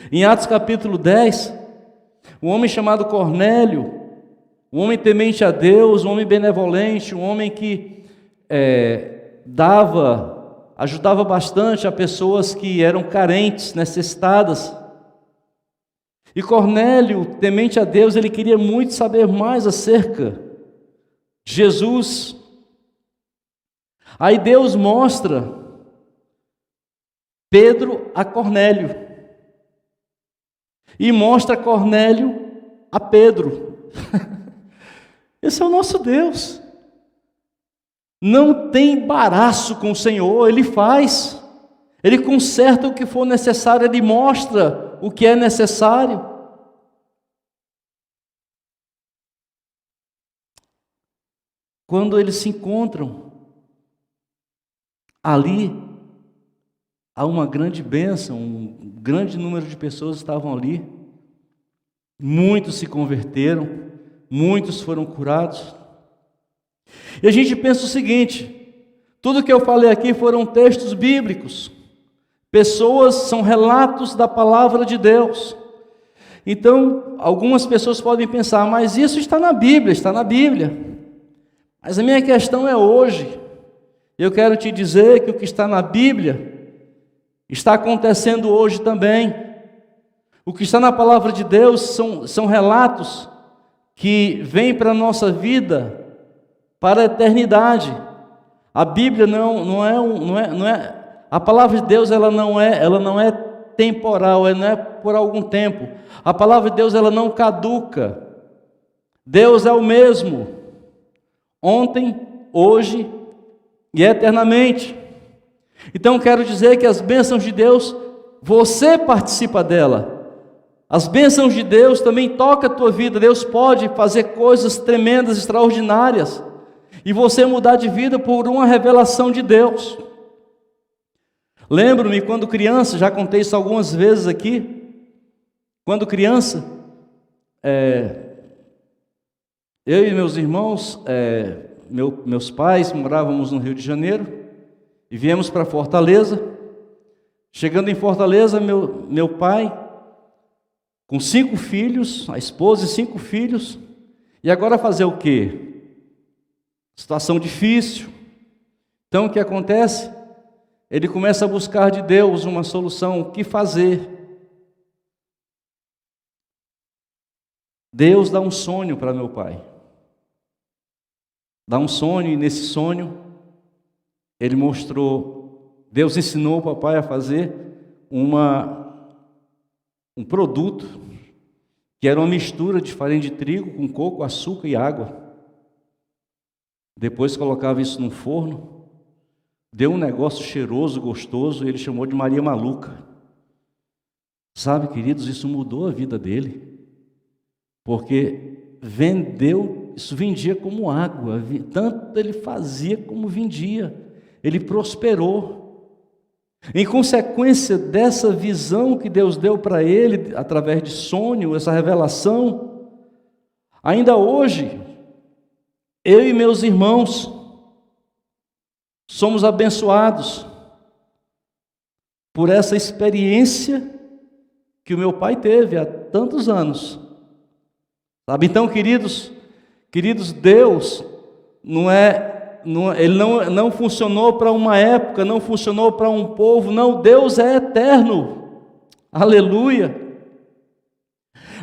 Em Atos capítulo 10, um homem chamado Cornélio, um homem temente a Deus, um homem benevolente, um homem que ajudava bastante a pessoas que eram carentes, necessitadas. E Cornélio, temente a Deus, ele queria muito saber mais acerca de Jesus. Aí Deus mostra Pedro a Cornélio e mostra Cornélio a Pedro. Esse é o nosso Deus. Não tem embaraço com o Senhor, Ele faz, Ele conserta o que for necessário, Ele mostra o que é necessário. Quando eles se encontram, ali há uma grande bênção, um grande número de pessoas estavam ali, muitos se converteram, muitos foram curados. E a gente pensa o seguinte: tudo que eu falei aqui foram textos bíblicos, pessoas, são relatos da palavra de Deus. Então, algumas pessoas podem pensar, mas isso está na Bíblia, está na Bíblia. Mas a minha questão é hoje. Eu quero te dizer que o que está na Bíblia está acontecendo hoje também. O que está na palavra de Deus são relatos que vêm para a nossa vida para a eternidade. A Bíblia não é a palavra de Deus, ela não é temporal, ela não é por algum tempo. A palavra de Deus, ela não caduca. Deus é o mesmo, ontem, hoje e eternamente. Então quero dizer que as bênçãos de Deus, você participa dela. As bênçãos de Deus também tocam a tua vida. Deus pode fazer coisas tremendas, extraordinárias, e você mudar de vida por uma revelação de Deus. Lembro-me quando criança, já contei isso algumas vezes aqui, quando criança, eu e meus irmãos, meus pais morávamos no Rio de Janeiro, e viemos para Fortaleza. Chegando em Fortaleza, meu pai, com 5 filhos, a esposa e 5 filhos, e agora fazer o quê? Situação difícil. Então o que acontece? Ele começa a buscar de Deus uma solução, o que fazer. Deus dá um sonho para meu pai. Dá um sonho, e nesse sonho, ele mostrou, Deus ensinou o papai a fazer um produto, que era uma mistura de farinha de trigo com coco, açúcar e água. Depois colocava isso no forno, deu um negócio cheiroso, gostoso, e ele chamou de Maria Maluca. Sabe, queridos, isso mudou a vida dele, porque isso vendia como água, tanto ele fazia como vendia, ele prosperou. Em consequência dessa visão que Deus deu para ele, através de sonho, essa revelação, ainda hoje, eu e meus irmãos somos abençoados por essa experiência que o meu pai teve há tantos anos. Sabe? Então, queridos, Deus ele não funcionou para uma época, não funcionou para um povo, não, Deus é eterno. Aleluia.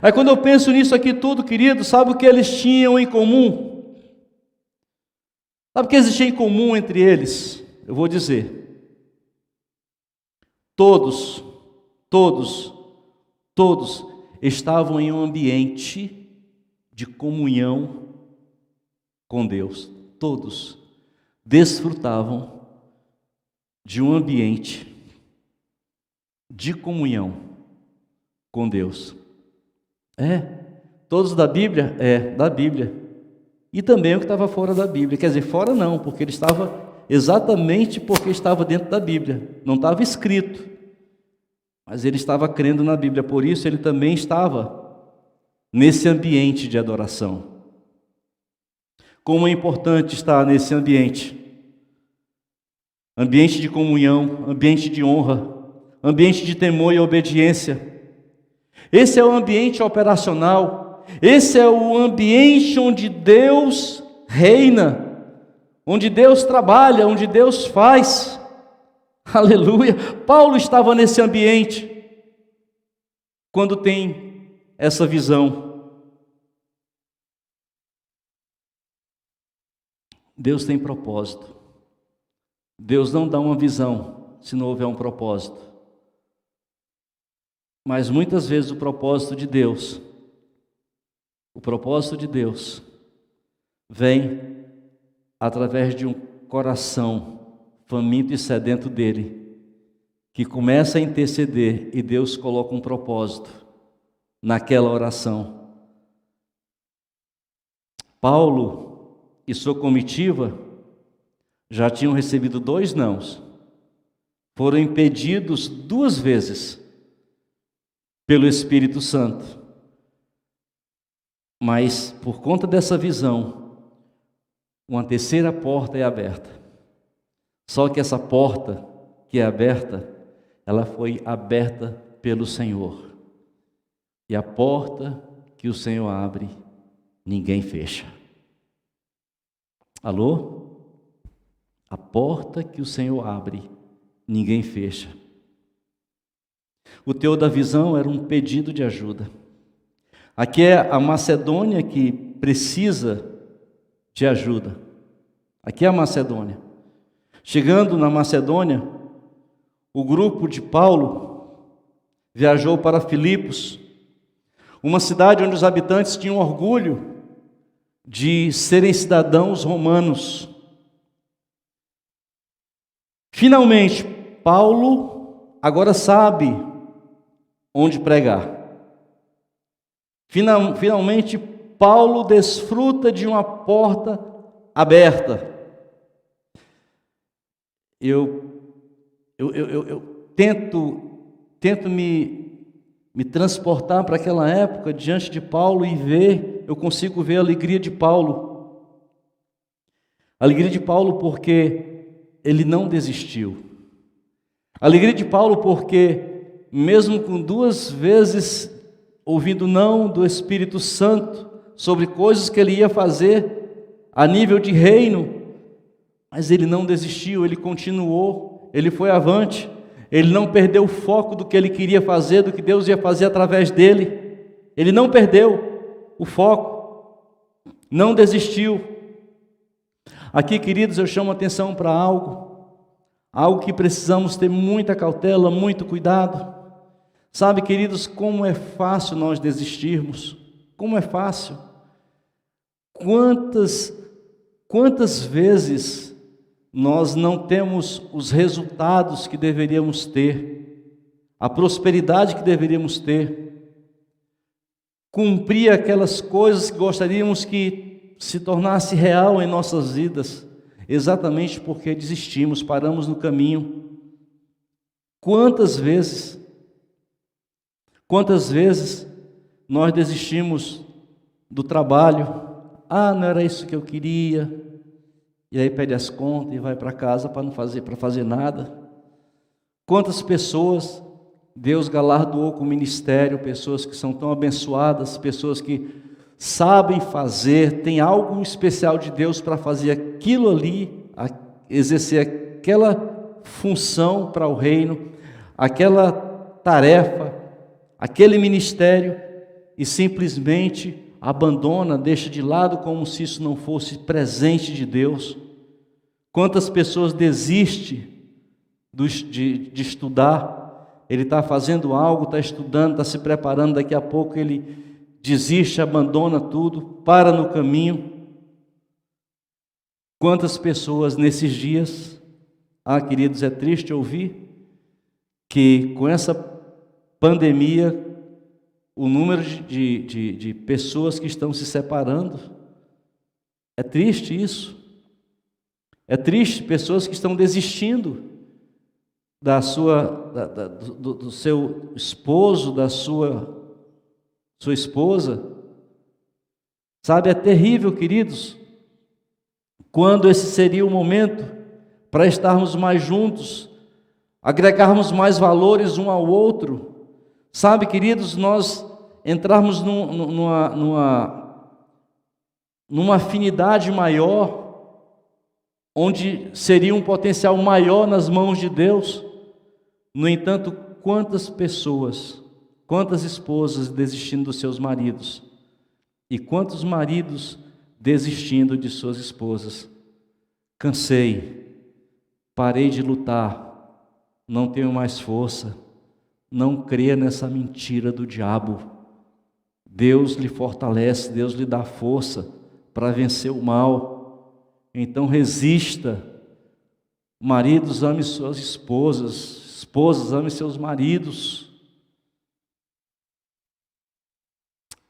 Aí quando eu penso nisso aqui tudo, querido, sabe o que eles tinham em comum? Sabe o que existia em comum entre eles? Eu vou dizer. Todos estavam em um ambiente de comunhão com Deus. Todos desfrutavam de um ambiente de comunhão com Deus. Todos da Bíblia? Da Bíblia. E também o que estava fora da Bíblia. Quer dizer, fora não, porque ele estava exatamente porque estava dentro da Bíblia. Não estava escrito, mas ele estava crendo na Bíblia. Por isso ele também estava nesse ambiente de adoração. Como é importante estar nesse ambiente. Ambiente de comunhão, ambiente de honra, ambiente de temor e obediência. Esse é o ambiente operacional. Esse é o ambiente onde Deus reina, onde Deus trabalha, onde Deus faz. Aleluia! Paulo estava nesse ambiente quando tem essa visão. Deus tem propósito. Deus não dá uma visão se não houver um propósito. Mas muitas vezes o propósito de Deus vem através de um coração faminto e sedento dele, que começa a interceder e Deus coloca um propósito naquela oração. Paulo e sua comitiva já tinham recebido 2 nãos, foram impedidos 2 vezes pelo Espírito Santo, mas por conta dessa visão, uma terceira porta é aberta. Só que essa porta que é aberta, ela foi aberta pelo Senhor. E a porta que o Senhor abre, ninguém fecha. Alô? A porta que o Senhor abre, ninguém fecha. O teor da visão era um pedido de ajuda. Aqui é a Macedônia que precisa de ajuda. Aqui é a Macedônia. Chegando na Macedônia, o grupo de Paulo viajou para Filipos, uma cidade onde os habitantes tinham orgulho de serem cidadãos romanos. Finalmente, Paulo agora sabe onde pregar. Finalmente, Paulo desfruta de uma porta aberta. Eu tento me transportar para aquela época diante de Paulo e eu consigo ver a alegria de Paulo. A alegria de Paulo porque ele não desistiu. A alegria de Paulo porque, mesmo com 2 vezes ouvindo não do Espírito Santo sobre coisas que ele ia fazer a nível de reino, mas ele não desistiu, ele continuou, ele foi avante, ele não perdeu o foco do que ele queria fazer, do que Deus ia fazer através dele. Ele não perdeu o foco, não desistiu. Aqui, queridos, eu chamo a atenção para algo que precisamos ter muita cautela, muito cuidado. Sabe, queridos, como é fácil nós desistirmos, como é fácil. Quantas vezes nós não temos os resultados que deveríamos ter, a prosperidade que deveríamos ter, cumprir aquelas coisas que gostaríamos que se tornasse real em nossas vidas, exatamente porque desistimos, paramos no caminho. Quantas vezes nós desistimos do trabalho? Não era isso que eu queria. E aí pede as contas e vai para casa para fazer nada. Quantas pessoas Deus galardoou com o ministério, pessoas que são tão abençoadas, pessoas que sabem fazer, tem algo especial de Deus para fazer aquilo ali, exercer aquela função para o reino, aquela tarefa, aquele ministério, e simplesmente abandona, deixa de lado como se isso não fosse presente de Deus. Quantas pessoas desistem de estudar? Ele está fazendo algo, está estudando, está se preparando, daqui a pouco ele desiste, abandona tudo, para no caminho. Quantas pessoas nesses dias, queridos, é triste ouvir que com essa pandemia, o número de pessoas que estão se separando, é triste isso. É triste pessoas que estão desistindo do seu esposo, da sua esposa. Sabe, é terrível, queridos, quando esse seria o momento para estarmos mais juntos, agregarmos mais valores um ao outro. Sabe, queridos, nós entrarmos numa afinidade maior, onde seria um potencial maior nas mãos de Deus. No entanto, quantas pessoas, quantas esposas desistindo dos seus maridos, e quantos maridos desistindo de suas esposas. Cansei, parei de lutar, não tenho mais força, não creia nessa mentira do diabo. Deus lhe fortalece, Deus lhe dá força para vencer o mal. Então resista. Maridos, ame suas esposas, esposas, ame seus maridos.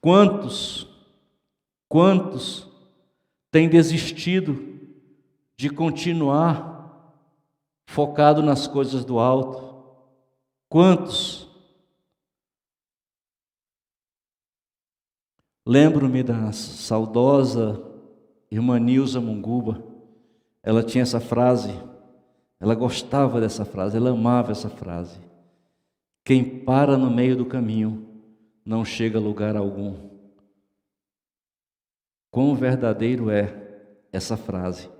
Quantos têm desistido de continuar focado nas coisas do alto? Quantos? Lembro-me da saudosa irmã Nilza Munguba. Ela tinha essa frase, ela gostava dessa frase, ela amava essa frase: quem para no meio do caminho não chega a lugar algum. Quão verdadeiro é essa frase.